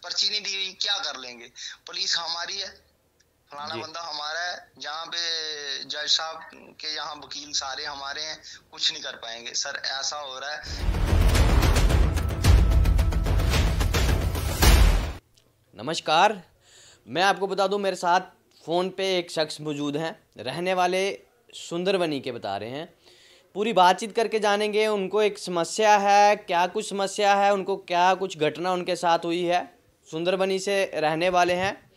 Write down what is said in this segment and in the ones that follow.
पर्ची नहीं दी हुई, क्या कर लेंगे? पुलिस हमारी है, फलाना बंदा हमारा है, जहाँ पे जज साहब के यहाँ वकील सारे हमारे हैं, कुछ नहीं कर पाएंगे। सर ऐसा हो रहा है। नमस्कार, मैं आपको बता दूं, मेरे साथ फ़ोन पे एक शख्स मौजूद हैं, रहने वाले सुंदरबनी के बता रहे हैं। पूरी बातचीत करके जानेंगे उनको एक समस्या है, क्या कुछ समस्या है, उनको क्या कुछ घटना उनके साथ हुई है। सुंदरबनी से रहने वाले हैं,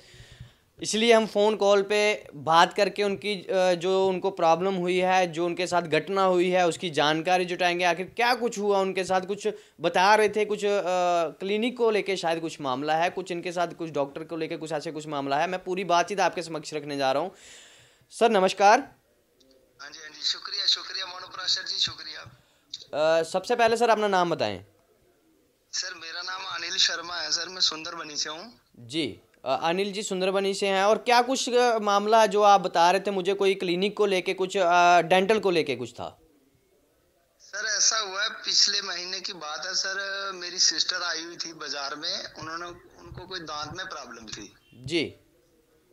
इसलिए हम फ़ोन कॉल पे बात करके उनकी जो उनको प्रॉब्लम हुई है, जो उनके साथ घटना हुई है, उसकी जानकारी जुटाएंगे। आखिर क्या कुछ हुआ उनके साथ, कुछ बता रहे थे, कुछ क्लिनिक को लेके शायद कुछ मामला है, कुछ इनके साथ कुछ डॉक्टर को लेके कुछ ऐसे कुछ मामला है। मैं पूरी बातचीत आपके समक्ष रखने जा रहा हूँ। सर नमस्कार। हाँ जी, हाँ जी, शुक्रिया शुक्रिया मोनोप्रा सर जी, शुक्रिया। सबसे पहले सर अपना नाम बताएं। सर मेरा नाम अनिल शर्मा है सर, मैं सुंदरबनी से हूँ। जी अनिल जी सुंदरबनी से हैं, और क्या कुछ मामला है जो आप बता रहे थे मुझे, कोई क्लिनिक को लेके कुछ डेंटल को लेके कुछ था? सर ऐसा हुआ है, पिछले महीने की बात है सर, मेरी सिस्टर आई हुई थी बाजार में, उनको कोई दांत में प्रॉब्लम थी जी।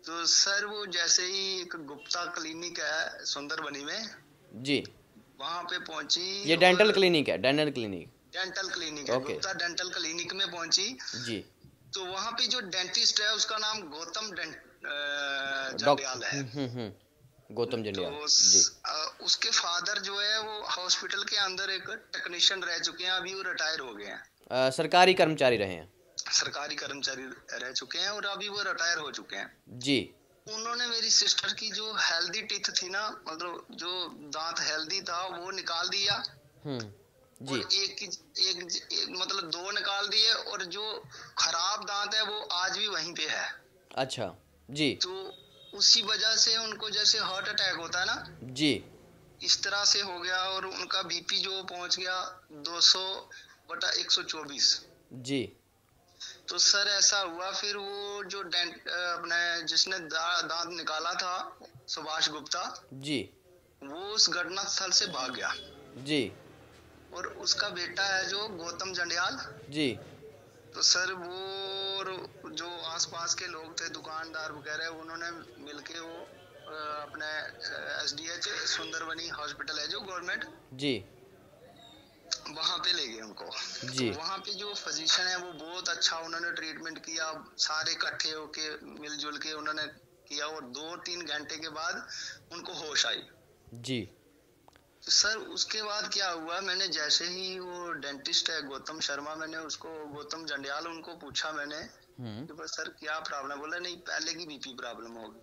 तो सर वो जैसे ही एक गुप्ता क्लिनिक है सुंदरबनी में जी, वहां पे पहुंची। ये डेंटल क्लिनिक है, डेंटल क्लिनिक है, ओके। गुप्ता डेंटल क्लिनिक में पहुंची। जी। तो वहां पे जो डेंटिस्ट है उसका नाम गौतम डॉक्टर जंडियाल है। गौतम जंडियाल तो जी। उसके फादर जो है वो हॉस्पिटल के अंदर एक टेक्नीशियन रह चुके हैं, अभी वो रिटायर हो गए हैं। सरकारी कर्मचारी रहे हैं। सरकारी कर्मचारी रह चुके हैं और अभी वो रिटायर हो चुके हैं जी। उन्होंने मेरी सिस्टर की जो हेल्दी टीथ थी ना, मतलब जो दांत हेल्दी था वो निकाल दिया। जी। और एक मतलब दो निकाल दिए, और जो खराब दांत है वो आज भी वहीं पे है। अच्छा जी। तो उसी वजह से उनको जैसे हार्ट अटैक होता है ना, जी, इस तरह से हो गया, और उनका बीपी जो पहुंच गया 200/124। जी। तो सर ऐसा हुआ, फिर वो जो अपने जिसने दांत निकाला था, सुभाष गुप्ता जी, वो उस घटना स्थल से भाग गया। जी। और उसका बेटा है जो गौतम जंडियाल जी। तो सर वो जो आसपास के लोग थे, दुकानदार वगैरह, उन्होंने मिलके वो अपने SDH सुंदरबनी हॉस्पिटल है जो गवर्नमेंट, जी, वहां पे ले गए उनको। जी। तो वहां पे जो फिजिशियन है वो बहुत अच्छा, उन्होंने ट्रीटमेंट किया, सारे इकट्ठे होके मिलजुल के उन्होंने किया, और 2-3 घंटे के बाद उनको होश आई। जी। तो सर उसके बाद क्या हुआ, मैंने जैसे ही वो डेंटिस्ट है गौतम शर्मा, मैंने उसको गौतम जंडियाल उनको पूछा मैंने कि बस सर क्या प्रॉब्लम, बोला नहीं पहले की बीपी प्रॉब्लम होगी।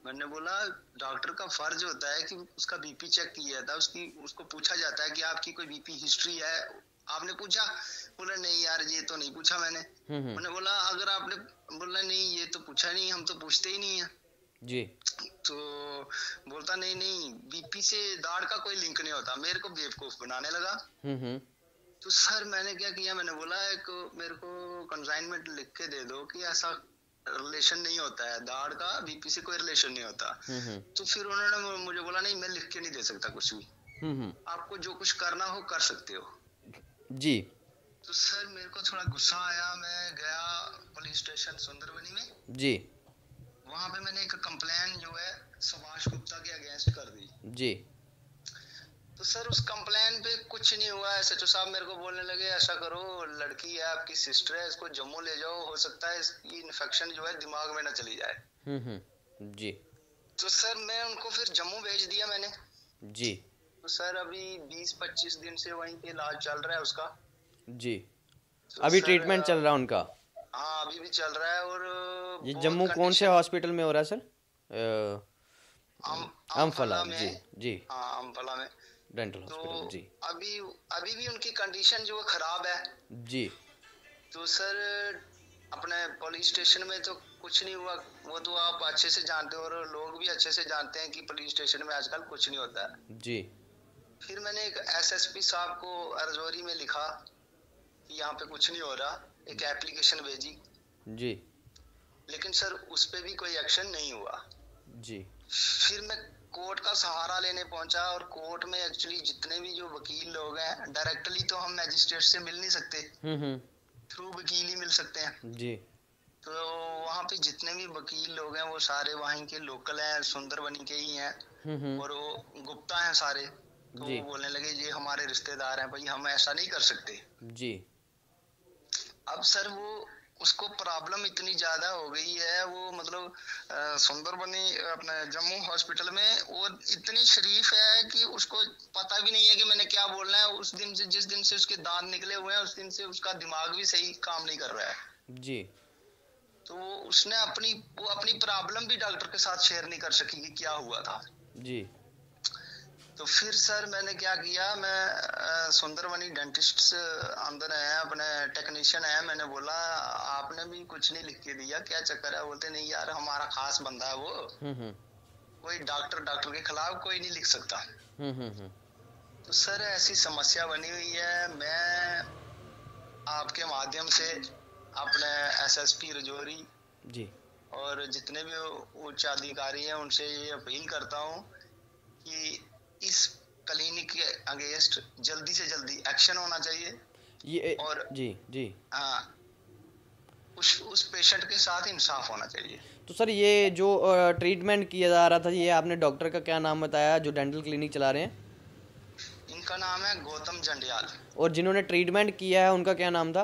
मैंने बोला डॉक्टर का फर्ज होता है कि उसका बीपी चेक किया था, उसको पूछा जाता है कि आपकी कोई बीपी हिस्ट्री है, आपने पूछा? बोला नहीं यार ये तो नहीं पूछा मैंने। मैंने बोला अगर आपने, बोला नहीं ये तो पूछा नहीं, हम तो पूछते ही नहीं है जी। तो बोलता नहीं नहीं बीपी से दाढ़ का कोई लिंक नहीं होता, मेरे को बेवकूफ बनाने लगा। तो सर मैंने क्या किया, मैंने बोला एक मेरे को कंसाइनमेंट लिख के दे दो कि ऐसा रिलेशन नहीं होता है, दाढ़ का बीपी से कोई रिलेशन नहीं होता। तो फिर उन्होंने मुझे बोला नहीं मैं लिख के नहीं दे सकता कुछ भी, आपको जो कुछ करना हो कर सकते हो जी। तो सर मेरे को थोड़ा गुस्सा आया, मैं गया पुलिस स्टेशन सुंदरबनी में जी। वहां पे मैंने एक कंप्लेन जो है सुभाष गुप्ता के अगेंस्ट कर दी जी। तो सर उस कंप्लेन पे कुछ नहीं हुआ। SHO साहब मेरे को बोलने लगे ऐसा करो, लड़की है आपकी सिस्टर है, इसको जम्मू ले जाओ, हो सकता है इसकी इन्फेक्शन जो है दिमाग में ना चली जाए जी। तो सर मैं उनको फिर जम्मू भेज दिया मैंने जी। तो सर अभी 20-25 दिन से वहीं पे इलाज चल रहा है उसका जी। तो अभी ट्रीटमेंट चल रहा है उनका? हाँ अभी भी चल रहा है। और ये जम्मू कौन से हॉस्पिटल में हो रहा है सर? अम्फाला में जी। जी हाँ अम्फाला में डेंटल हॉस्पिटल जी। अभी भी उनकी कंडीशन जो खराब है जी। तो सर अपने पुलिस स्टेशन में तो कुछ नहीं हुआ, वो तो आप अच्छे से जानते हो और लोग भी अच्छे से जानते हैं कि पुलिस स्टेशन में आजकल कुछ नहीं होता है जी। फिर मैंने एक SSP साहब को अरजोरी में लिखा कि यहाँ पे कुछ नहीं हो रहा, एक एप्लीकेशन भेजी जी। लेकिन सर उस पे भी कोई एक्शन नहीं हुआ जी। फिर मैं कोर्ट का सहारा लेने पहुंचा, और कोर्ट में एक्चुअली जितने भी जो वकील लोग हैं, डायरेक्टली तो हम मैजिस्ट्रेट से मिल नहीं सकते, थ्रू वकील ही मिल सकते हैं जी। वहाँ पे जितने भी वकील लोग हैं वो सारे वहीं के लोकल हैं, सुंदरबनी के ही हैं, और वो गुप्ता हैं सारे। तो वो बोलने लगे ये हमारे रिश्तेदार हैं भाई, हम ऐसा नहीं कर सकते जी। अब सर वो उसको प्रॉब्लम इतनी ज्यादा हो गई है, वो मतलब सुंदरबनी अपने जम्मू हॉस्पिटल में वो इतनी शरीफ है कि उसको पता भी नहीं है कि मैंने क्या बोलना है। उस दिन से, जिस दिन से उसके दांत निकले हुए हैं, उस दिन से उसका दिमाग भी सही काम नहीं कर रहा है जी। तो उसने वो अपनी प्रॉब्लम भी डॉक्टर के साथ शेयर नहीं कर सकी कि क्या हुआ था जी। तो फिर सर मैंने क्या किया, मैं सुंदरबनी डेंटिस्ट अंदर है, अपने टेक्नीशियन है, मैंने बोला आपने भी कुछ नहीं लिख के दिया, क्या चक्कर है? बोलते नहीं यार हमारा खास बंदा है वो, कोई डॉक्टर के खिलाफ कोई नहीं लिख सकता। तो सर ऐसी समस्या बनी हुई है। मैं आपके माध्यम से अपने एसएसपी रजौरी जी और जितने भी उच्च अधिकारी हैं उनसे ये अपील करता हूँ कि इस क्लिनिक के अगेंस्ट जल्दी से जल्दी एक्शन होना चाहिए ये, और जी जी हाँ उस पेशेंट के साथ इंसाफ होना चाहिए। तो सर ये जो ट्रीटमेंट किया जा रहा था, ये आपने डॉक्टर का क्या नाम बताया जो डेंटल क्लिनिक चला रहे हैं? इनका नाम है गौतम जंडियाल। और जिन्होंने ट्रीटमेंट किया है उनका क्या नाम था?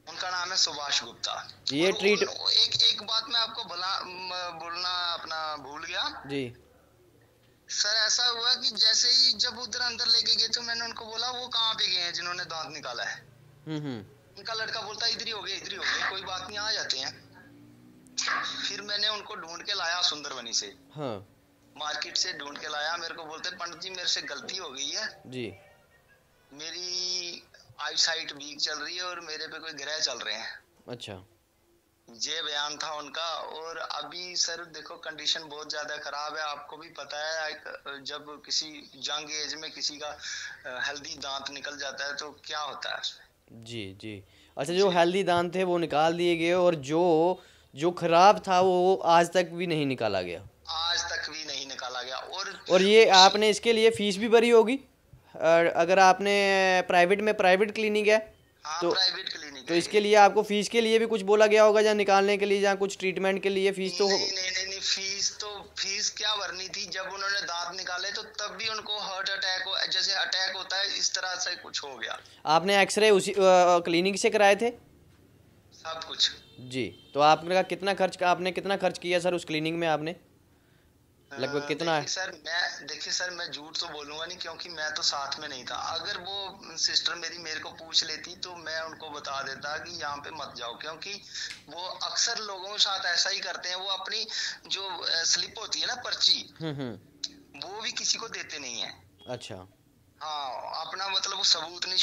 उनका नाम है सुभाष गुप्ता। ये एक बात मैं आपको बोलना अपना भूल गया जी। सर ऐसा हुआ कि जैसे ही जब उधर अंदर लेके गए तो मैंने उनको बोला वो कहाँ पे गए हैं जिन्होंने दांत निकाला है? उनका लड़का बोलता है इधर ही हो गए, कोई बात नहीं, आ जाते हैं। फिर मैंने उनको ढूंढ के लाया सुंदरबनी से, हाँ। मार्केट से ढूंढ के लाया। मेरे को बोलते पंडित जी मेरे से गलती हो गई है जी, मेरी आई साइट वीक चल रही है और मेरे पे कोई ग्रह चल रहे हैं। अच्छा, ये बयान था उनका। और अभी सर देखो कंडीशन बहुत ज्यादा खराब है, आपको भी पता है जब किसी यंग एज में किसी का हेल्दी दांत निकल जाता है तो क्या होता है जी जी। अच्छा, जो हेल्दी दांत थे वो निकाल दिए गए और जो खराब था वो आज तक भी नहीं निकाला गया, आज तक भी नहीं निकाला गया। और ये आपने इसके लिए फीस भी भरी होगी अगर आपने प्राइवेट क्लिनिक है? हाँ, तो प्राइवेट क्लिनिक। तो इसके लिए आपको फीस के लिए भी कुछ बोला गया होगा, या निकालने के लिए या कुछ ट्रीटमेंट के लिए फीस? तो नहीं, फीस क्या भरनी थी? जब उन्होंने दांत निकाले तो तब भी उनको हार्ट अटैक जैसे अटैक होता है इस तरह से कुछ हो गया। आपने एक्सरे उसी क्लिनिक से कराए थे? सब कुछ जी। तो आपने कितना खर्च किया सर उस क्लिनिक में आपने? लगभग कितना है? देखिए सर मैं झूठ तो बोलूंगा नहीं क्योंकि मैं तो साथ में नहीं था। अगर वो सिस्टर मेरे को पूछ लेती तो मैं उनको बता देता कि यहाँ पे मत जाओ, क्योंकि वो अक्सर लोगों के साथ ऐसा ही करते हैं। वो अपनी जो स्लिप होती है ना, पर्ची, वो भी किसी को देते नहीं है। अच्छा, हाँ, अपना मतलब वो सबूत नहीं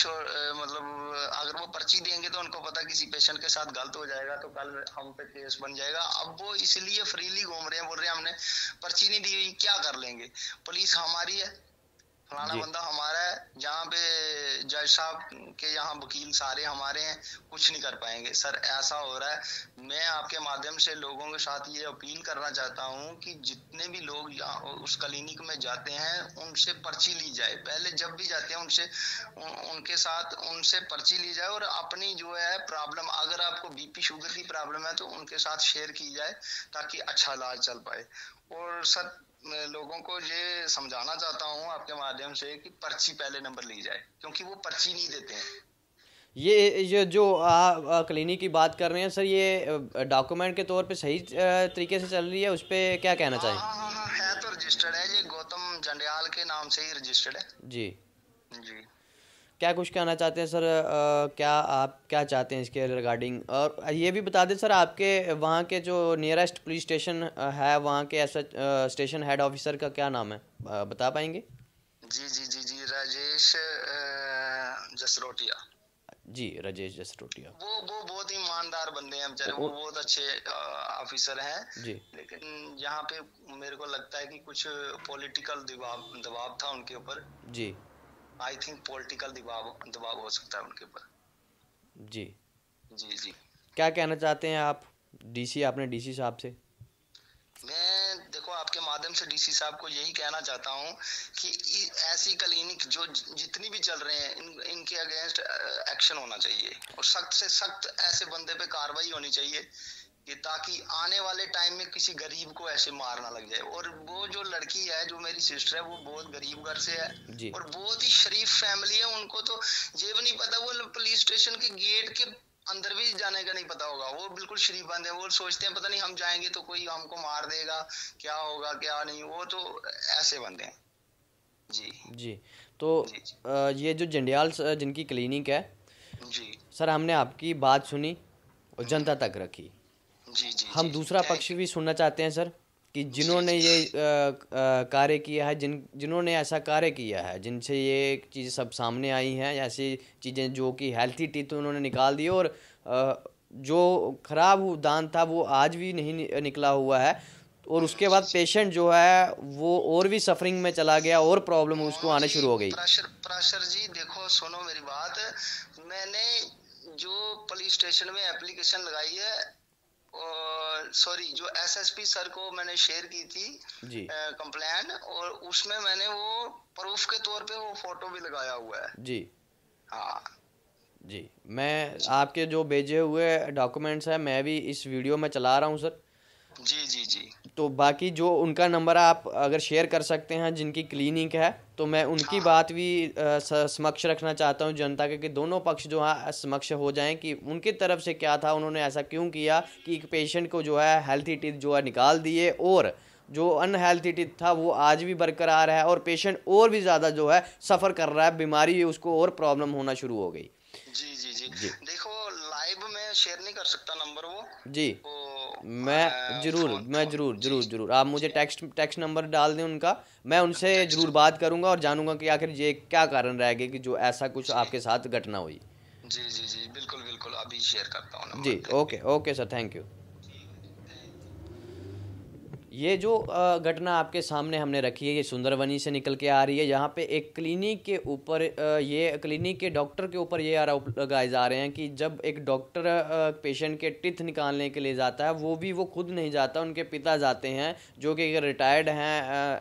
मतलब अगर वो पर्ची देंगे तो उनको पता किसी पेशेंट के साथ गलत हो जाएगा तो कल हम पे केस बन जाएगा। अब वो इसलिए फ्रीली घूम रहे हैं, बोल रहे हैं हमने पर्ची नहीं दी हुई, क्या कर लेंगे, पुलिस हमारी है, फलाना बंदा हमारा है, जहाँ पे जज साहब के यहाँ वकील सारे हमारे हैं, कुछ नहीं कर पाएंगे। सर ऐसा हो रहा है। मैं आपके माध्यम से लोगों के साथ ये अपील करना चाहता हूँ कि जितने भी लोग उस क्लिनिक में जाते हैं उनसे पर्ची ली जाए। पहले जब भी जाते हैं उनसे पर्ची ली जाए और अपनी जो है प्रॉब्लम, अगर आपको बीपी शुगर की प्रॉब्लम है तो उनके साथ शेयर की जाए ताकि अच्छा इलाज चल पाए। और सर मैं लोगों को ये समझाना चाहता हूँ आपके माध्यम से कि पर्ची पहले नंबर ली जाए, क्योंकि वो पर्ची नहीं देते हैं। ये जो क्लिनिक की बात कर रहे हैं सर, ये डॉक्यूमेंट के तौर पे सही तरीके से चल रही है? उस पर क्या कहना चाहिए? हाँ, है तो रजिस्टर्ड है, ये गौतम जंडियाल के नाम से ही रजिस्टर्ड है जी जी। क्या कुछ कहना चाहते हैं सर? क्या आप क्या चाहते हैं इसके रिगार्डिंग? और ये भी बता दें सर, आपके वहाँ के जो नियरेस्ट पुलिस स्टेशन है, वहाँ के ऐसा स्टेशन हेड ऑफिसर का क्या नाम है, बता पाएंगे? जी राजेश जसरोटिया जी, राजेश जसरोटिया। वो बहुत ही ईमानदार बंदे हैं बेचारे, वो बहुत अच्छे ऑफिसर हैं जी। लेकिन यहाँ पे मेरे को लगता है कि कुछ पॉलिटिकल दबाव था उनके ऊपर जी। आई थिंक पॉलिटिकल दबाव हो सकता है उनके ऊपर जी जी जी। क्या कहना चाहते हैं आप आपने डीसी साहब से? मैं देखो आपके माध्यम से डीसी साहब को यही कहना चाहता हूँ कि ऐसी क्लिनिक जो जितनी भी चल रहे हैं इनके अगेंस्ट एक्शन होना चाहिए और सख्त से सख्त ऐसे बंदे पे कार्रवाई होनी चाहिए कि ताकि आने वाले टाइम में किसी गरीब को ऐसे मार ना लग जाए। और वो जो लड़की है, जो मेरी सिस्टर है, वो बहुत गरीब घर से है और बहुत ही शरीफ फैमिली है। उनको तो ये भी नहीं पता, वो पुलिस स्टेशन के गेट के अंदर भी जाने का नहीं पता होगा। वो बिल्कुल शरीफ बंदे हैं। वो सोचते हैं पता नहीं हम जाएंगे तो कोई हमको मार देगा, क्या होगा क्या नहीं। वो तो ऐसे बंदे हैं जी। जी तो ये जो जंडियाल जिनकी क्लिनिक है जी सर, हमने आपकी बात सुनी और जनता तक रखी। जी जी हम दूसरा पक्ष भी सुनना चाहते हैं सर, कि जिन्होंने ये कार्य किया है, जिन्होंने ऐसा कार्य किया है, जिनसे ये चीज़ें सब सामने आई हैं, ऐसी चीज़ें जो कि हेल्थी टीथ उन्होंने निकाल दिए और जो खराब दांत था वो आज भी नहीं निकला हुआ है, और उसके बाद पेशेंट जो है वो और भी सफरिंग में चला गया और प्रॉब्लम उसको आने शुरू हो गई। प्रेशर जी देखो, सुनो मेरी बात। मैंने जो पुलिस स्टेशन में एप्लीकेशन लगाई है, सॉरी, जो एसएसपी सर को मैंने शेयर की थी कंप्लेन, और उसमें मैंने वो प्रूफ के तौर पे वो फोटो भी लगाया हुआ है जी। हाँ जी, मैं आपके जो भेजे हुए डॉक्यूमेंट्स हैं मैं भी इस वीडियो में चला रहा हूँ सर। जी जी जी। तो बाकी जो उनका नंबर आप अगर शेयर कर सकते हैं जिनकी क्लिनिक है, तो मैं उनकी बात भी समक्ष रखना चाहता हूं जनता के, कि दोनों पक्ष जो है समक्ष हो जाएं कि उनकी तरफ से क्या था, उन्होंने ऐसा क्यों किया कि एक पेशेंट को जो है हेल्थी टीथ जो है निकाल दिए, और जो अनहेल्थी टीथ था वो आज भी बरकरार है, और पेशेंट और भी ज़्यादा जो है सफ़र कर रहा है, बीमारी उसको और प्रॉब्लम होना शुरू हो गई। जी जी जी। देखो लाइव में शेयर नहीं कर सकता नंबर वो जी, मैं जरूर आप मुझे टेक्स्ट नंबर डाल दें उनका, मैं उनसे जरूर बात करूंगा और जानूंगा कि आखिर ये क्या कारण रह गया कि जो ऐसा कुछ आपके साथ घटना हुई। जी जी जी बिल्कुल बिल्कुल, अभी शेयर करता हूँ जी। Okay sir, thank you. ये जो घटना आपके सामने हमने रखी है, ये सुंदरवनी से निकल के आ रही है। यहाँ पे एक क्लिनिक के ऊपर ये क्लिनिक के डॉक्टर के ऊपर ये आरोप लगाए जा रहे हैं कि जब एक डॉक्टर पेशेंट के टिथ निकालने के लिए जाता है, वो खुद नहीं जाता, उनके पिता जाते हैं जो कि रिटायर्ड हैं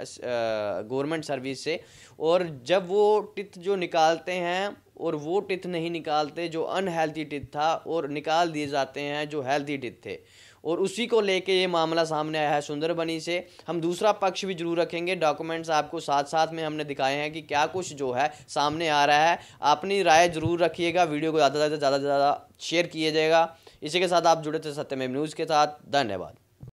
गवर्नमेंट सर्विस से, और जब वो टिथ जो निकालते हैं और वो टिथ नहीं निकालते जो अनहेल्थी टिथ था, और निकाल दिए जाते हैं जो हेल्थी टिथ थे, और उसी को लेके ये मामला सामने आया है सुंदरबनी से। हम दूसरा पक्ष भी जरूर रखेंगे, डॉक्यूमेंट्स आपको साथ साथ में हमने दिखाए हैं कि क्या कुछ जो है सामने आ रहा है। अपनी राय जरूर रखिएगा, वीडियो को ज़्यादा से ज़्यादा शेयर किया जाएगा। इसी के साथ आप जुड़े थे सत्यमेव न्यूज़ के साथ। धन्यवाद।